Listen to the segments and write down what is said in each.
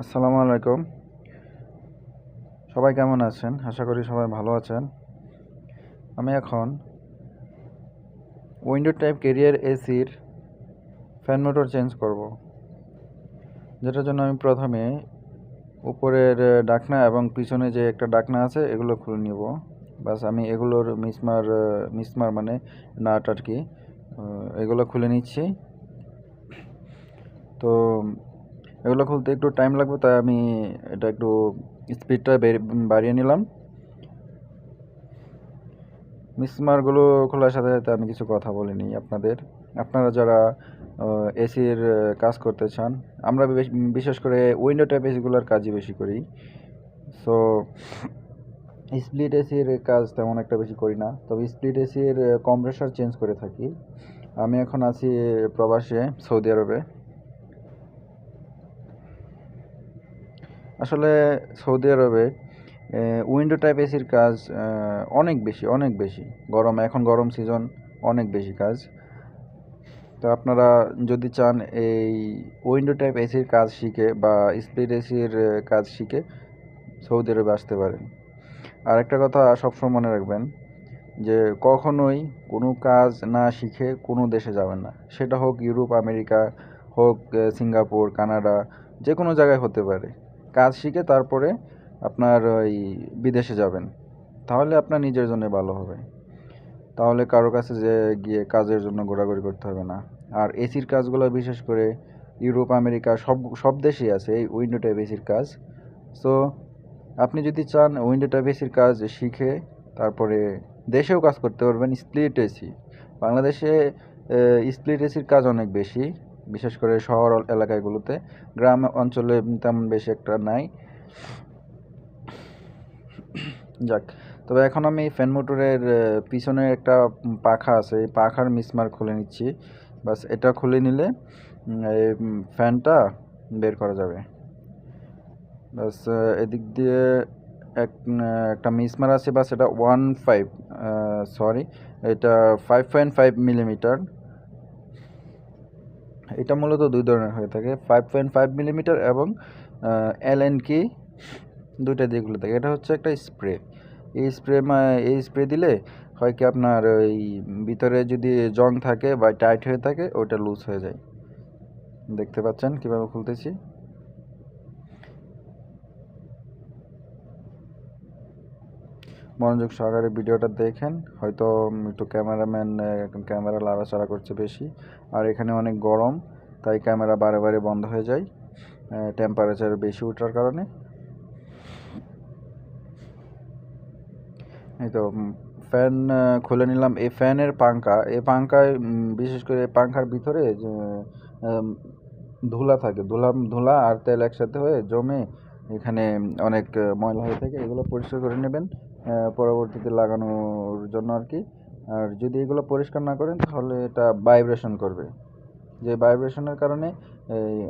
আসসালামু আলাইকুম। সবাই কেমন আছেন? আশা করি সবাই ভালো আছেন। আমি এখন উইন্ডো টাইপ ক্যারিয়ার এসির ফ্যান মোটর চেঞ্জ করব। যেটার জন্য আমি প্রথমে উপরের ডাকনা এবং পিছনে যে একটা ডাকনা আছে এগুলো খুলে নিব। বাস আমি এগুলোর মিসমার মানে নাট আর কি, এগুলো খুলে নিচ্ছি। তো এগুলো খুলতে একটু টাইম লাগবে, তাই আমি এটা একটু স্পিডটা বাড়িয়ে নিলাম। মিসমারগুলো খোলার সাথে সাথে আমি কিছু কথা বলে নিই আপনারা যারা এসির কাজ করতে চান। আমরা বিশেষ করে উইন্ডো টাইপ এসিগুলোর কাজই বেশি করি। সো স্প্লিট এসির কাজ তেমন একটা বেশি করি না, তবে স্প্লিট এসির কম্প্রেসার চেঞ্জ করে থাকি। আমি এখন আছি প্রবাসে, সৌদি আরবে। আসলে সৌদি আরবে উইন্ডো টাইপ এসির কাজ অনেক বেশি এখন গরম সিজন, অনেক বেশি কাজ। তো আপনারা যদি চান এই উইন্ডো টাইপ এসির কাজ শিখে বা স্প্লিট এসির কাজ শিখে সৌদি আরবে আসতে পারেন। আর একটা কথা সবসময় মনে রাখবেন যে কখনোই কোনো কাজ না শিখে কোনো দেশে যাবেন না। সেটা হোক ইউরোপ, আমেরিকা, হোক সিঙ্গাপুর, কানাডা, যে কোনো জায়গায় হতে পারে। কাজ শিখে তারপরে আপনার ওই বিদেশে যাবেন, তাহলে আপনার নিজের জন্য ভালো হবে। তাহলে কারো কাছে যে গিয়ে কাজের জন্য ঘোরাঘুরি করতে হবে না। আর এসির কাজগুলো বিশেষ করে ইউরোপ, আমেরিকা সব দেশেই আছে এই উইন্ডো টাইপ এসির কাজ। সো আপনি যদি চান উইন্ডো টাইপ এসির কাজ শিখে তারপরে দেশেও কাজ করতে পারবেন স্প্লিট এসি। বাংলাদেশে স্প্লিট এসির কাজ অনেক বেশি, বিশেষ করে শহর এলাকাগুলোতে। গ্রাম অঞ্চলে তেমন বেশি একটা নাই। যাক, তবে এখন আমি ফ্যান মোটরের পিছনে একটা পাখা আছে, এই পাখার মিসমার খুলে নিচ্ছি। বাস এটা খুলে নিলে এই ফ্যানটা বের করা যাবে। বাস এদিক দিয়ে একটা মিসমার আছে, বাস এটা 5.5 মিলিমিটার। এটা মূলত দুই ধরনের হয়ে থাকে, 5.5 মিলিমিটার এবং এলএন কি, দুইটা দিয়ে খুলে থাকে। এটা হচ্ছে একটা স্প্রে। এই স্প্রে দিলে হয় কি আপনার ওই ভিতরে যদি জং থাকে বা টাইট হয়ে থাকে ওটা লুজ হয়ে যায়। দেখতে পাচ্ছেন কিভাবে খুলতেছি। মনোযোগ সহকারে ভিডিওটা দেখেন। হয়তো একটু ক্যামেরা লাড়াচাড়া করছে বেশি, আর এখানে অনেক গরম, তাই ক্যামেরা বারে বারে বন্ধ হয়ে যায় টেম্পারেচার বেশি ওঠার কারণে। এই তো ফ্যান খুলে নিলাম। এই ফ্যানের পাঙ্খায় বিশেষ করে পাঙ্খার ভিতরে যে ধুলা থাকে, ধুলা আর তেল একসাথে হয়ে জমে এখানে অনেক ময়লা হয়ে থাকে। এগুলো পরিষ্কার করে নেবেন পরবর্তীতে লাগানোর জন্য আর কি। আর যদি এগুলো পরিষ্কার না করেন তাহলে এটা ভাইব্রেশন করবে, যে ভাইব্রেশনের কারণে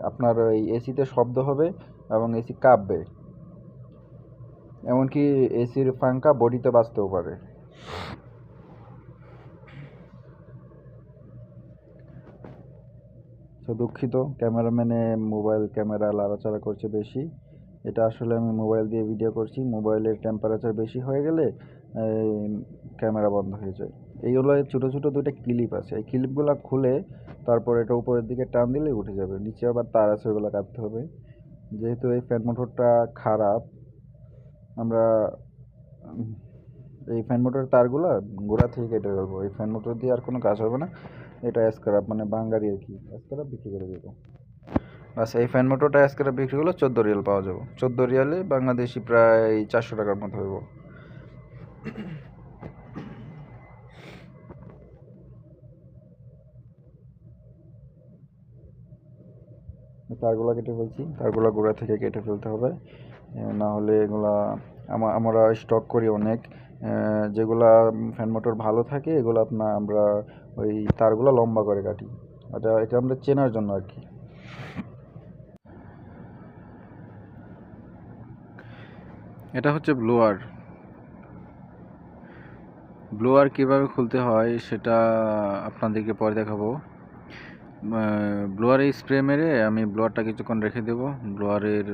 আপনার ওই এসিতে শব্দ হবে এবং এসি কাঁপবে, এমনকি এসির পাঙ্খা বডিতে বাজতেও পারে। তো দুঃখিত, ক্যামেরাম্যানে মোবাইল ক্যামেরা লাড়াচাড়া করছে বেশি। এটা আসলে আমি মোবাইল দিয়ে ভিডিও করছি, মোবাইলের টেম্পারেচার বেশি হয়ে গেলে ক্যামেরা বন্ধ হয়ে যায়। এইগুলো ছোটো ছোটো দুইটা ক্লিপ আছে, এই ক্লিপগুলো খুলে তারপর এটা উপরের দিকে টান দিলে উঠে যাবে। নিচে আবার তার আছে, ওগুলো কাটতে হবে। যেহেতু এই ফ্যান মোটরটা খারাপ, আমরা এই ফ্যান মোটরের তারগুলো গোড়া থেকে কেটে ফেলবো। এই ফ্যান মোটর দিয়ে আর কোনো কাজ হবে না। এটা স্ক্র্যাপ মানে বাঙ্গারি আর কি, স্ক্র্যাপ বিক্রি করে দেবো। আচ্ছা, এই ফ্যান মোটরটা আজকে বিক্রি হলো 14 রিয়াল পাওয়া যাবে। 14 রিয়ালে বাংলাদেশি প্রায় 400 টাকার মতো হইব। তারগুলো কেটে ফেলছি, তারগুলো গোড়া থেকে কেটে ফেলতে হবে, না হলে এগুলা আমরা স্টক করি অনেক, যেগুলা ফ্যান মোটর ভালো থাকে এগুলো আমরা ওই তারগুলো লম্বা করে কাটি। এটা আমরা চেনার জন্য আর কি। এটা হচ্ছে ব্লোয়ার কীভাবে খুলতে হয় সেটা আপনাদেরকে পরে দেখাবো। ব্লোয়ারে স্প্রে মেরে আমি ব্লোয়ারটা কিছুক্ষণ রেখে দেব, ব্লোয়ারের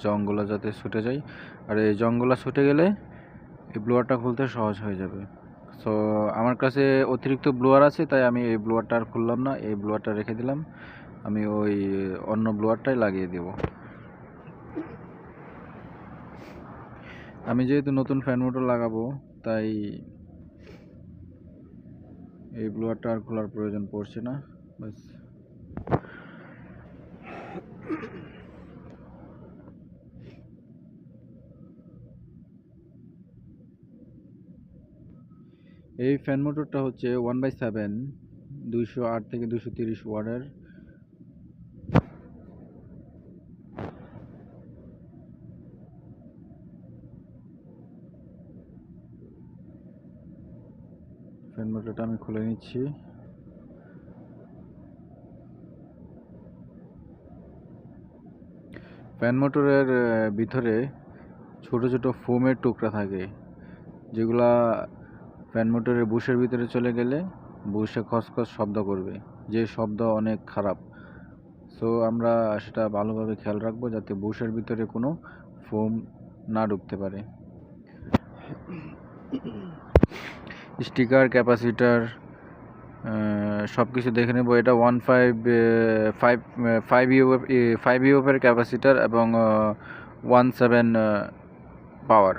জংগুলো যাতে ছুটে যায়। আর এই জংগুলো ছুটে গেলে এই ব্লোয়ারটা খুলতে সহজ হয়ে যাবে। সো আমার কাছে অতিরিক্ত ব্লোয়ার আছে, তাই আমি এই ব্লোয়ারটা আর খুললাম না, এই ব্লোয়ারটা রেখে দিলাম। আমি ওই অন্য ব্লোয়ারটাই লাগিয়ে দেব। আমি যেহেতু নতুন ফ্যান মোটর লাগাবো, তাই এই ব্লোয়ারটা আর খোলার প্রয়োজন পড়ছে না। বাস এই ফ্যান মোটরটা হচ্ছে 1/7 208 থেকে 230 ওয়াটের। ফ্যান মোটরটা আমি খুলে নিচ্ছি। ফ্যান মোটরের ভিতরে ছোট ছোট ফোমের টুকরা থাকে, যেগুলা ফ্যান মোটরের বুশের ভিতরে চলে গেলে বুশে খসখস শব্দ করবে, যে শব্দ অনেক খারাপ। সো আমরা সেটা ভালোভাবে খেয়াল রাখবো যাতে বুশের ভিতরে কোনো ফোম না ঢুকতে পারে। স্টিকার, ক্যাপাসিটার সব কিছু দেখে নেব। এটা 5 ইউএফের ক্যাপাসিটার এবং 17 পাওয়ার।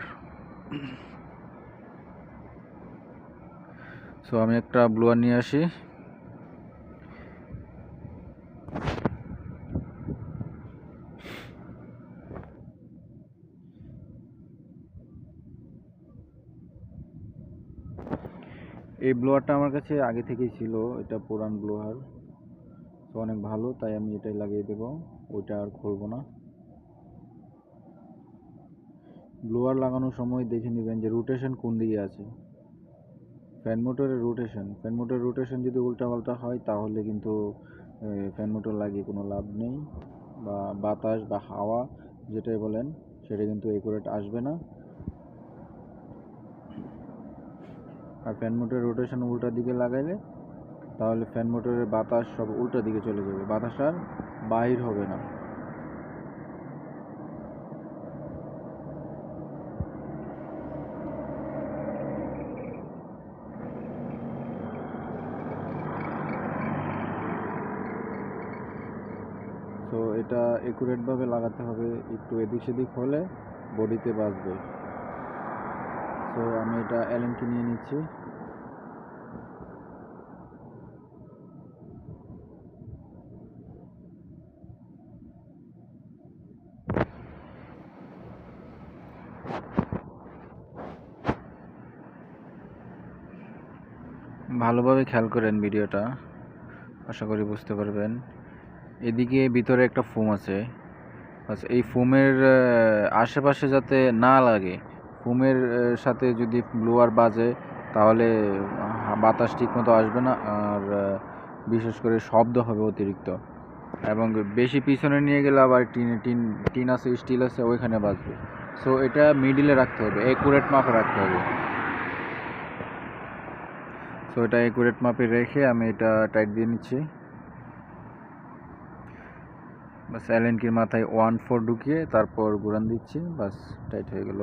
সো আমি একটা ব্লোয়ার নিয়ে আসি। এই ব্লোয়ারটা আমার কাছে আগে থেকেই ছিল, এটা পুরান ব্লোয়ার, তো অনেক ভালো, তাই আমি এটাই লাগিয়ে দেব, ওইটা আর খুলবো না। ব্লোয়ার লাগানোর সময় দেখে নেবেন যে রোটেশন কোন দিকে আছে। ফ্যান মোটরের রোটেশন যদি উল্টাপাল্টা হয় তাহলে কিন্তু ফ্যান মোটর লাগিয়ে কোনো লাভ নেই, বা বাতাস বা হাওয়া যেটাই বলেন সেটা কিন্তু একুরেট আসবে না। আর ফ্যান মোটরের রোটেশন উল্টা দিকে লাগাইলে তাহলে ফ্যান মোটরের বাতাস সব উল্টা দিকে চলে যাবে, বাতাস আর বাহির হবে না। তো এটা একুরেটভাবে লাগাতে হবে, একটু এদিক সেদিক হলে বডিতে বাজবে। তো আমি এটা অ্যালেন কি নিয়ে নিচ্ছি। ভালোভাবে খেয়াল করেন ভিডিওটা, আশা করি বুঝতে পারবেন। এদিকে ভিতরে একটা ফোম আছে, আচ্ছা এই ফোমের আশেপাশে যাতে না লাগে, ফোমের সাথে যদি ব্লোয়ার বাজে তাহলে বাতাস ঠিকমতো আসবে না, আর বিশেষ করে শব্দ হবে অতিরিক্ত, এবং বেশি পিছনে নিয়ে গেলে আবার টিন আছে, স্টিল আছে, ওইখানে বাজবে। সো এটা মিডিলে রাখতে হবে, একুরেট মাপে রাখতে হবে। সো এটা একুরেট মাপে রেখে আমি এটা টাইট দিয়ে নিচ্ছি। বাস অ্যালেন কির মাথায় 1/4 ঢুকিয়ে তারপর ঘুরান দিচ্ছি, বাস টাইট হয়ে গেল।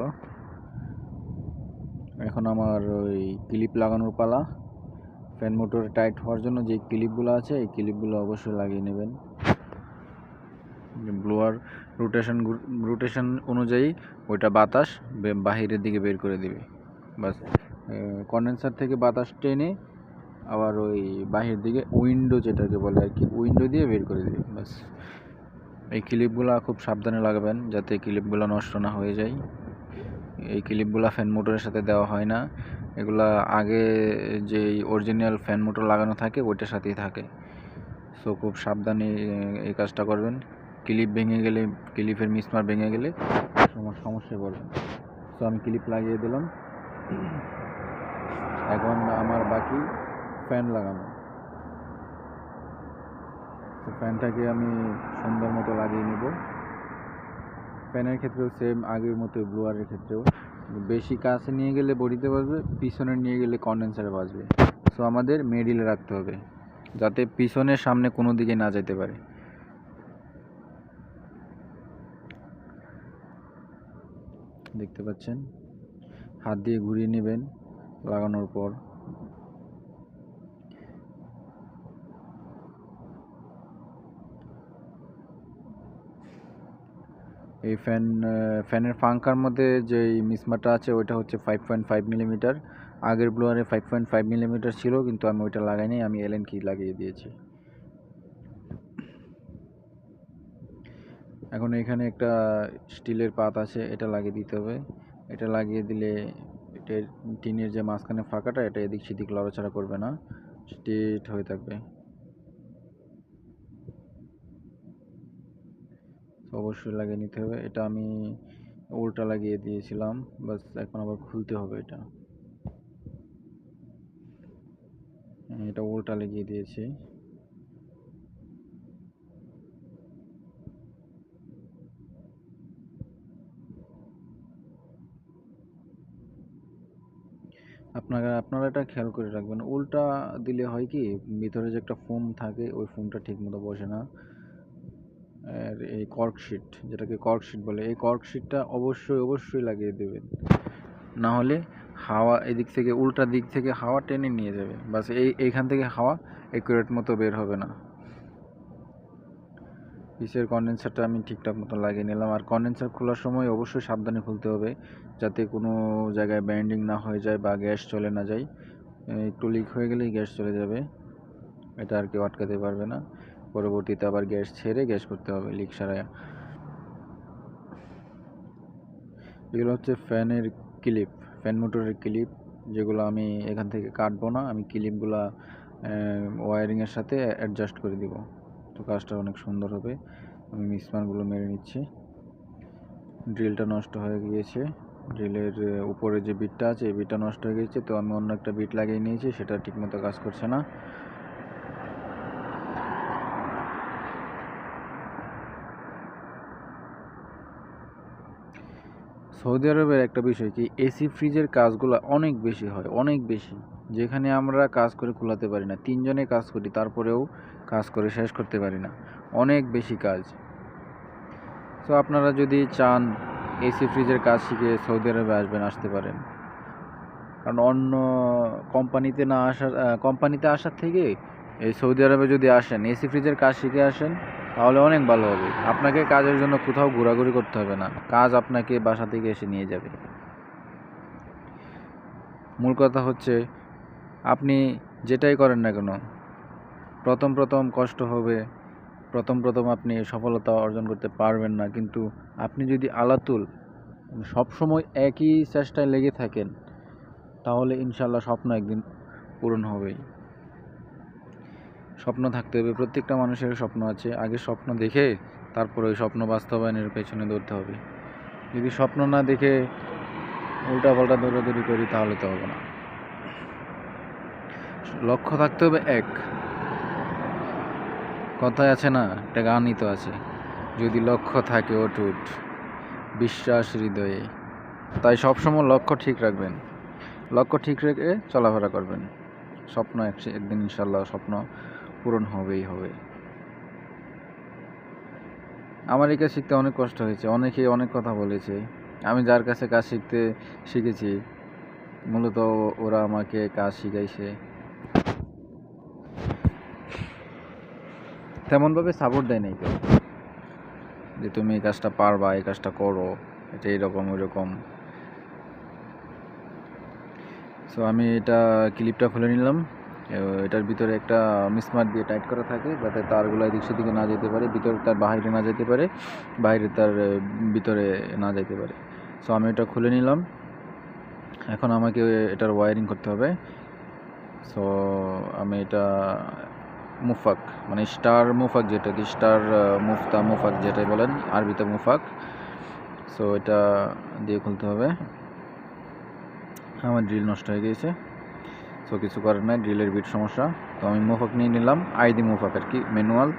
এখন আমার ওই ক্লিপ লাগানোর পালা। ফ্যান মোটর টাইট হওয়ার জন্য যে ক্লিপগুলো আছে এই ক্লিপগুলো অবশ্যই লাগিয়ে নেবেন। ব্লোয়ার রোটেশন অনুযায়ী ওইটা বাতাস বাহিরের দিকে বের করে দিবে। বাস কন্ডেন্সার থেকে বাতাস টেনে আবার ওই বাহির দিকে উইন্ডো যেটাকে বলে আর কি, উইন্ডো দিয়ে বের করে দিবে। বাস এই ক্লিপগুলো খুব সাবধানে লাগাবেন যাতে ক্লিপগুলো নষ্ট না হয়ে যায়। এই ক্লিপগুলো ফ্যান মোটরের সাথে দেওয়া হয় না, এগুলা আগে যে অরিজিনাল ফ্যান মোটর লাগানো থাকে ওইটার সাথেই থাকে। সো খুব সাবধানে এই কাজটা করবেন। ক্লিপ ভেঙে গেলে, ক্লিপের মিসমার ভেঙে গেলে সমস্যায় পড়বেন। সো আমি ক্লিপ লাগিয়ে দিলাম। এখন আমার বাকি ফ্যান লাগানো। তো ফ্যানটাকে আমি সুন্দর মতো লাগিয়ে নেব। ফ্যানের ক্ষেত্রেও সেম আগের মতো, ব্লোয়ারের ক্ষেত্রেও বেশি কাছে নিয়ে গেলে বডিতে বাজবে, পিছনে নিয়ে গেলে কন্ডেন্সারে বাজবে। সো আমাদের মিডিলে রাখতে হবে। যাতে পিছনে সামনে কোনো দিকে না যেতে পারে। দেখতে পাচ্ছেন, হাত দিয়ে ঘুরিয়ে নেবেন লাগানোর পর। এই ফ্যানের পাঙ্খার মধ্যে যে মিসমারটা আছে ওইটা হচ্ছে 5.5 মিলিমিটার। আগের ব্লোয়ারে 5.5 মিলিমিটার ছিল, কিন্তু আমি ওইটা লাগাইনি, আমি এলএন কি লাগিয়ে দিয়েছি। এখন এখানে একটা স্টিলের পাত আছে, এটা লাগিয়ে দিতে হবে। এটা লাগিয়ে দিলে এটা টিনের যে মাঝখানে ফাঁকাটা, এটা এদিক সেদিক লড়াচড়া করবে না, স্ট্রেট হয়ে থাকবে। অবশ্যই লাগিয়ে নিতে হবে। এটা আমি উল্টা লাগিয়ে দিয়েছিলাম, বাস এখন আবার খুলতে হবে। এটা উল্টা লাগিয়ে দিয়েছি। আপনারা এটা খেয়াল করে রাখবেন। উল্টা দিলে হয় কি, ভিতরে যে একটা ফোম থাকে ওই ফোমটা ঠিক মতো বসে না। আর এই কর্কশিট, যেটাকে কর্কশিট বলে, এই কর্কশিটটা অবশ্যই লাগিয়ে দেবেন, না হলে হাওয়া এদিক থেকে, উল্টা দিক থেকে হাওয়া টেনে নিয়ে যাবে, বাস এইখান থেকে হাওয়া একুরেট মতো বের হবে না। পিসের কন্ডেন্সারটা আমি ঠিকঠাক মতো লাগিয়ে নিলাম। আর কন্ডেন্সার খোলার সময় অবশ্যই সাবধানে খুলতে হবে, যাতে কোনো জায়গায় ব্যান্ডিং না হয়ে যায় বা গ্যাস চলে না যায়। একটু লিক হয়ে গেলেই গ্যাস চলে যাবে, এটা আর কেউ আটকাতে পারবে না। পরবর্তীতে আবার গ্যাস ছেড়ে গ্যাস করতে হবে লিক সারায়। এগুলো হচ্ছে ফ্যানের ক্লিপ, ফ্যান মোটরের ক্লিপ, যেগুলো আমি এখান থেকে কাটবো না, আমি ক্লিপগুলো ওয়ারিংয়ের সাথে অ্যাডজাস্ট করে দিব, তো কাজটা অনেক সুন্দর হবে। আমি মিসমারগুলো মেরে নিচ্ছি। ড্রিলটা নষ্ট হয়ে গিয়েছে, ড্রিলের উপরে যে বিটটা আছে এই বিটটা নষ্ট হয়ে গিয়েছে, তো আমি অন্য একটা বিট লাগিয়ে নিয়েছি, সেটা ঠিকমতো কাজ করছে না। সৌদি আরবের একটা বিষয় কি, এসি ফ্রিজের কাজগুলো অনেক বেশি হয়, অনেক বেশি, যেখানে আমরা কাজ করে খোলাতে পারি না। 3 জনে কাজ করি, তারপরেও কাজ করে শেষ করতে পারি না, অনেক বেশি কাজ। তো আপনারা যদি চান এসি ফ্রিজের কাজ শিখে সৌদি আরবে আসতে পারেন। কারণ অন্য কোম্পানিতে আসার থেকে এই সৌদি আরবে যদি আসেন, এসি ফ্রিজের কাজ শিখে আসেন, তাহলে অনেক ভালো হবে। আপনাকে কাজের জন্য কোথাও ঘোরাঘুরি করতে হবে না, কাজ আপনাকে বাসা থেকে এসে নিয়ে যাবে। মূল কথা হচ্ছে, আপনি যেটাই করেন না কেন, প্রথম কষ্ট হবে, প্রথম আপনি সফলতা অর্জন করতে পারবেন না, কিন্তু আপনি যদি আলাতুল সবসময় একই চেষ্টায় লেগে থাকেন, তাহলে ইনশাল্লাহ স্বপ্ন একদিন পূরণ হবেই। স্বপ্ন থাকতে হবে, প্রত্যেকটা মানুষের স্বপ্ন আছে, আগে স্বপ্ন দেখে তারপরে ওই স্বপ্ন বাস্তবায়নের পেছনে দৌড়তে হবে। যদি স্বপ্ন না দেখে উল্টাপাল্টা দৌড়াদৌড়ি করি, তাহলে তো হবে না। লক্ষ্য থাকতে হবে এক, কথায় আছে না, একটা গানই তো আছে, যদি লক্ষ্য থাকে অটুট, বিশ্বাস হৃদয়ে। তাই সবসময় লক্ষ্য ঠিক রাখবেন, লক্ষ্য ঠিক রেখে চলাফেরা করবেন, স্বপ্ন একদিন ইনশাল্লাহ স্বপ্ন পূরণ হবেই হবে। আমার এই কাজ শিখতে অনেক কষ্ট হয়েছে, অনেকে অনেক কথা বলেছে। আমি যার কাছে কাজ শিখেছি, মূলত ওরা আমাকে কাজ শিখাইছে, তেমনভাবে সাপোর্ট দেয় নাই কেউ, যে তুমি এই কাজটা পারবা, এই কাজটা করো, এটা এইরকম ওইরকম। সো আমি এটা ক্লিপটা খুলে নিলাম। এটার ভিতরে একটা মিসমার দিয়ে টাইট করা থাকে, যাতে তারগুলো এদিক সেদিকে না যেতে পারে, ভিতরে তার বাইরে না যেতে পারে, বাইরে তার ভিতরে না যেতে পারে। সো আমি এটা খুলে নিলাম। এখন আমাকে এটার ওয়ারিং করতে হবে। সো আমি এটা মুফাক, মানে স্টার মুফাক, যেটা কি স্টার মুফাক যেটাই বলেন, আরবিতে মুফাক। সো এটা দিয়ে খুলতে হবে। আমার ড্রিল নষ্ট হয়ে গিয়েছে, সো কিছু করার নাই, ড্রিলের বিট সমস্যা। তো আমি মুফাক নিয়ে নিলাম, আইডি মুফাক আর কি, ম্যানুয়াল।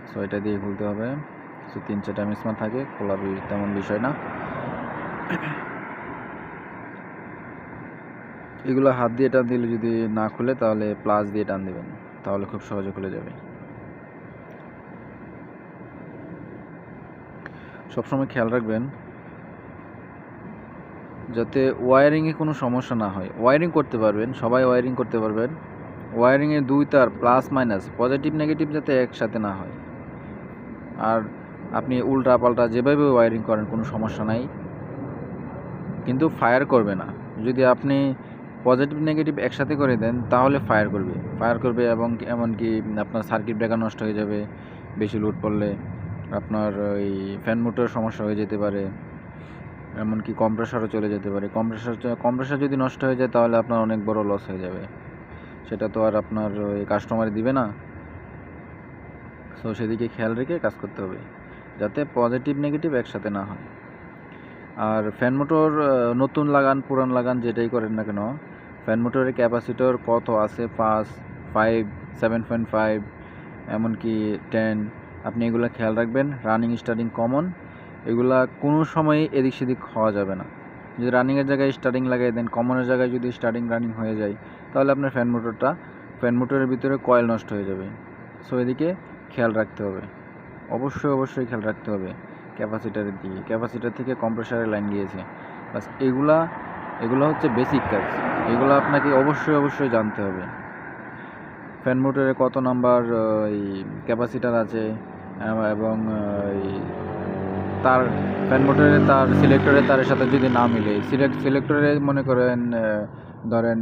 সো এটা দিয়ে খুলতে হবে। সো 3-4টা মিসমার থাকে, খোলা তেমন বিষয় না। এগুলো হাত দিয়ে টান দিলে যদি না খুলে তাহলে প্লাস দিয়ে টান দেবেন, তাহলে খুব সহজে খুলে যাবে। সবসময় খেয়াল রাখবেন যাতে ওয়ারিংয়ে কোনো সমস্যা না হয়। ওয়ারিং করতে পারবেন, সবাই ওয়ারিং করতে পারবেন। ওয়ারিংয়ে দুই তার প্লাস মাইনাস পজিটিভ নেগেটিভ যাতে একসাথে না হয়। আর আপনি উল্টা পাল্টা যেভাবে ওয়ারিং করেন কোনো সমস্যা নাই, কিন্তু ফায়ার করবে না। যদি আপনি পজিটিভ নেগেটিভ একসাথে করে দেন তাহলে ফায়ার করবে এবং এমনকি আপনার সার্কিট ব্রেকার নষ্ট হয়ে যাবে। বেশি লোড পড়লে আপনার ওই ফ্যান মোটর সমস্যা হয়ে যেতে পারে, এমনকি কম্প্রেসারও চলে যেতে পারে। কম্প্রেসার যদি নষ্ট হয়ে যায় তাহলে আপনার অনেক বড় লস হয়ে যাবে, সেটা তো আর আপনার ওই কাস্টমার দিবে না। সো সেদিকে খেয়াল রেখে কাজ করতে হবে যাতে পজিটিভ নেগেটিভ একসাথে না হয়। আর ফ্যান মোটর নতুন লাগান পুরান লাগান যেটাই করেন না কেন, ফ্যান মোটরের ক্যাপাসিটর কত আছে 5, 5, 7.5 এমনকি 10, আপনি এগুলো খেয়াল রাখবেন। রানিং স্টার্টিং কমন এগুলা কোনো সময়ই এদিক সেদিক হওয়া যাবে না। যদি রানিংয়ের জায়গায় স্টার্টিং লাগাই দেন, কমনের জায়গায় যদি স্টার্টিং রানিং হয়ে যায় তাহলে আপনার ফ্যান মোটরের ভিতরে কয়েল নষ্ট হয়ে যাবে। সো এদিকে খেয়াল রাখতে হবে, অবশ্যই খেয়াল রাখতে হবে। ক্যাপাসিটারের দিকে, ক্যাপাসিটার থেকে কম্প্রেসারের লাইন গিয়েছে, বাস এগুলো হচ্ছে বেসিক কাজ। এগুলো আপনাকে অবশ্যই জানতে হবে। ফ্যান মোটরে কত নাম্বার এই ক্যাপাসিটার আছে এবং তার ফ্যান মোটরে তার সিলেক্টরের তারের সাথে যদি না মিলে, সিলেক্টরে মনে করেন ধরেন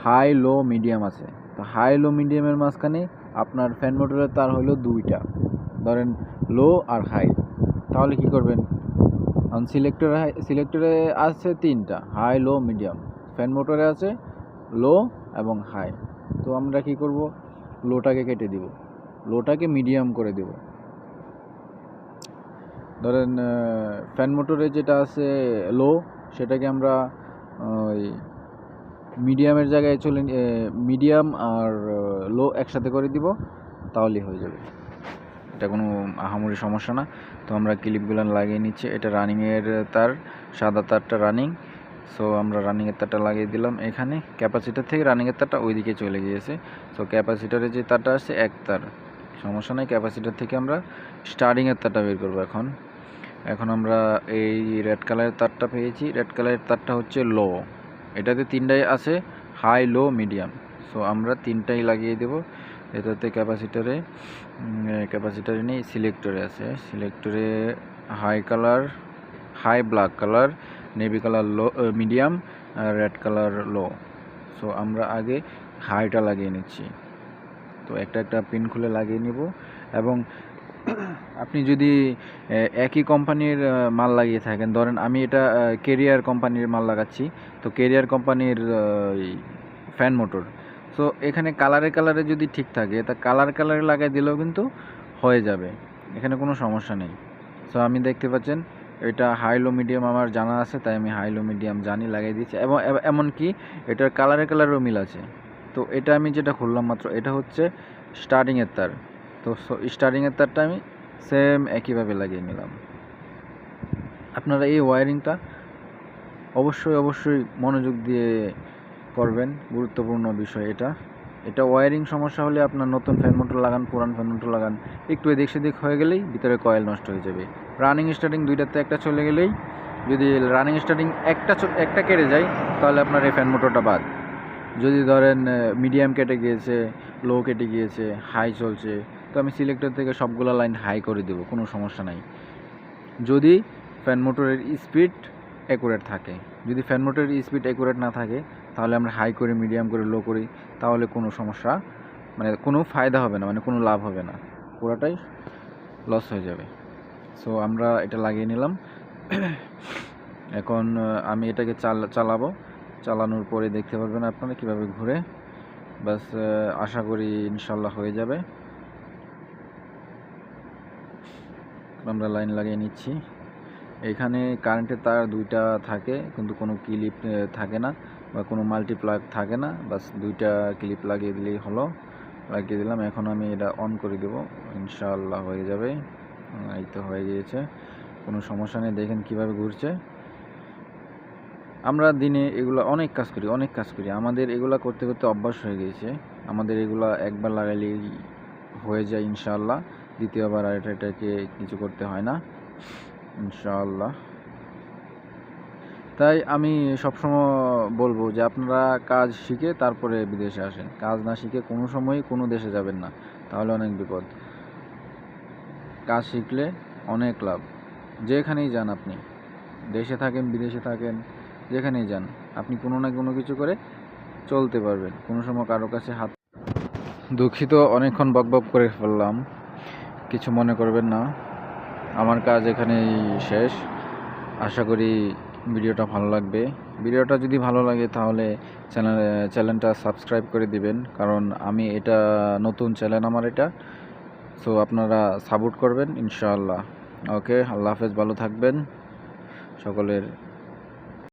হাই লো মিডিয়াম আছে, তো হাই লো মিডিয়ামের মাঝখানে আপনার ফ্যান মোটরের তার হলো দুইটা, ধরেন লো আর হাই। তাহলে কি করবেন, সিলেক্টরে আছে তিনটা, হাই লো মিডিয়াম। ফ্যান মোটরে আছে লো এবং হাই। তো আমরা কি করব, লোটাকে কেটে দিব, লোটাকে মিডিয়াম করে দেব। ধরেন ফ্যান মোটরে যেটা আছে লো, সেটাকে আমরা ওই মিডিয়ামের জায়গায় মিডিয়াম আর লো একসাথে করে দিব, তাহলেই হয়ে যাবে। এটা কোনো আহামরি সমস্যা না। তো আমরা ক্লিপগুলো লাগিয়ে নিচ্ছি। এটা রানিংয়ের তার, সাদা তারটা রানিং। সো আমরা রানিংয়ের তারটা লাগিয়ে দিলাম এখানে। ক্যাপাসিটার থেকে রানিংয়ের তারটা ওইদিকে চলে গিয়েছে। সো ক্যাপাসিটারে যে তারটা আসছে এক তার, সমস্যা নেই। ক্যাপাসিটার থেকে আমরা স্টার্টিংয়ের তারটা বের করবো। এখন আমরা এই রেড কালারের তারটা পেয়েছি। রেড কালারের তারটা হচ্ছে লো, এটাতে তিনটাই আছে, হাই লো মিডিয়াম। সো আমরা তিনটাই লাগিয়ে দেব। এটাতে ক্যাপাসিটারে নেই, সিলেক্টরে আছে। সিলেক্টরে high black colour, navy colour low medium, আর রেড কালার লো। সো আমরা আগে হাইটা লাগিয়ে নিচ্ছি। তো একটা পিন খুলে লাগিয়ে নিব। এবং আপনি যদি একই কোম্পানির মাল লাগিয়ে থাকেন, ধরেন আমি এটা কেরিয়ার কোম্পানির মাল লাগাচ্ছি, তো কেরিয়ার কোম্পানির ফ্যান মোটর। সো এখানে কালারে যদি ঠিক থাকে তা কালারে লাগাই দিলেও কিন্তু হয়ে যাবে, এখানে কোনো সমস্যা নেই। সো আমি দেখতে পাচ্ছেন এটা হাই লো মিডিয়াম আমার জানা আছে, তাই আমি হাই লো মিডিয়াম জানি লাগিয়ে দিচ্ছি। এবং এমনকি এটার কালারেরও মিল আছে। তো এটা আমি যেটা খুললাম মাত্র, এটা হচ্ছে স্টার্টিংয়ের তার। তো স্টার্টিংয়ের তারটা আমি সেম একইভাবে লাগিয়ে নিলাম। আপনারা এই ওয়ারিংটা অবশ্যই মনোযোগ দিয়ে করবেন, গুরুত্বপূর্ণ বিষয় এটা ওয়ারিং সমস্যা হলে আপনার নতুন ফ্যান মোটর লাগান, পুরান ফ্যান মোটর লাগান, একটু এদিক সেদিক হয়ে গেলেই ভিতরে কয়েল নষ্ট হয়ে যাবে। রানিং স্টার্টিং দুইটাতে একটা চলে গেলেই, যদি রানিং স্টার্টিং একটা কেটে যায় তাহলে আপনার এই ফ্যান মোটরটা বাদ। যদি ধরেন মিডিয়াম কেটে গিয়েছে, লো কেটে গিয়েছে, হাই চলছে, তো আমি সিলেক্টর থেকে সবগুলো লাইন হাই করে দেবো, কোনো সমস্যা নাই। যদি ফ্যান মোটরের স্পিড অ্যাকুরেট থাকে, যদি ফ্যান মোটরের স্পিড অ্যাকুরেট না থাকে তাহলে আমরা হাই করি, মিডিয়াম করি, লো করি, তাহলে কোনো সমস্যা মানে কোনো ফায়দা হবে না, মানে কোনো লাভ হবে না, পুরোটাই লস হয়ে যাবে। সো আমরা এটা লাগিয়ে নিলাম। এখন আমি এটাকে চালানোর পরে দেখতে পারবেন আপনারা কীভাবে ঘুরে। বাস আশা করি ইনশাল্লাহ হয়ে যাবে। আমরা লাইন লাগিয়ে নিচ্ছি। এখানে কারেন্টের তার দুইটা থাকে, কিন্তু কোনো ক্লিপ থাকে না বা কোনো মাল্টিপ্লাগ থাকে না, বাস দুইটা ক্লিপ লাগিয়ে দিলেই হলো। লাগিয়ে দিলাম। এখন আমি এটা অন করে দেব, ইনশাআল্লাহ হয়ে যাবে। এই তো হয়ে গিয়েছে, কোনো সমস্যা নেই। দেখেন কিভাবে ঘুরছে। আমরা দিনে এগুলো অনেক কাজ করি, অনেক কাজ করি। আমাদের এগুলা করতে, করতে অভ্যাস হয়ে গিয়েছে। আমাদের এগুলা একবার লাগাইলেই হয়ে যায় ইনশাআল্লাহ। দ্বিতীয়বার আর এটাকে কিছু করতে হয় না ইনশাআল্লাহ। তাই আমি সবসময় বলবো যে আপনারা কাজ শিখে তারপরে বিদেশে আসেন। কাজ না শিখে কোনো সময়ই কোনো দেশে যাবেন না, তাহলে অনেক বিপদ। কাজ শিখলে অনেক লাভ। যেখানেই যান আপনি, দেশে থাকেন, বিদেশে থাকেন, যেখানেই যান, আপনি কোনো না কোনো কিছু করে চলতে পারবেন। কোনো সময় কারো কাছে হাত। দুঃখিত, অনেকক্ষণ বকবক করে ফেললাম, কিছু মনে করবেন না। আমার কাজ এখানেই শেষ। আশা করি ভিডিওটা ভালো লাগবে। ভিডিওটা যদি ভালো লাগে তাহলে চ্যানেলটা সাবস্ক্রাইব করে দিবেন, কারণ আমি এটা নতুন চ্যানেল আমার এটা। সো আপনারা সাপোর্ট করবেন ইনশাআল্লাহ। ওকে, আল্লাহ হাফেজ, ভালো থাকবেন সকলের।